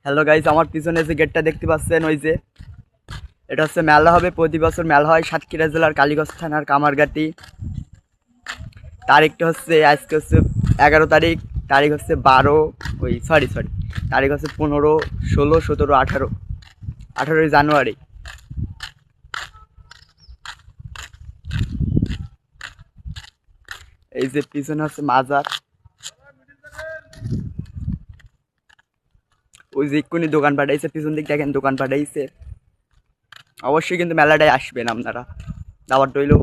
Hello guys, আমার পিছনে যে গেটটা দেখতে পাচ্ছেন, ওই যে এটা হচ্ছে মেলা হবে। প্রতি বছর মেলা হয় সাতক্ষীরা জেলার কালীগঞ্জ থানার কামারগাতি। তারিখটা হচ্ছে আজকে হচ্ছে 11 তারিখ, তারিখ হচ্ছে 12, সরি তারিখ হচ্ছে 15, 16, 17, 18 জানুয়ারি। এই যে পিছনে হচ্ছে মাজার, ওই যে এক্ষুনি দোকান পাঠাইছে, পিছন দিক দেখেন দোকান পাঠাইছে। অবশ্যই কিন্তু মেলাটায় আসবেন আপনারা, দাওয়াত রইল।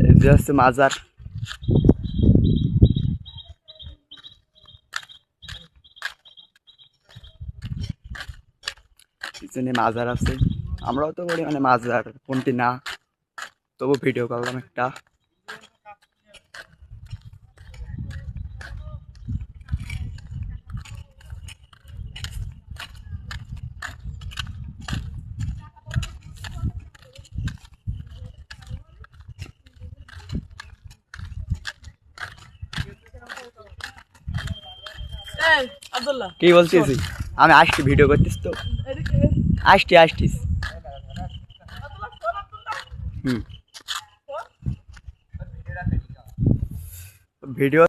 এই যে হচ্ছে মাজার, পিছনে মাজার আছে। আমরাও তো বলি মানে মাজার কোনটি না, তবু ভিডিও করলাম একটা। কি বলছিস? আমি আসছি, ভিডিও করতিস তো? আসছিস? হুম, ভিডিও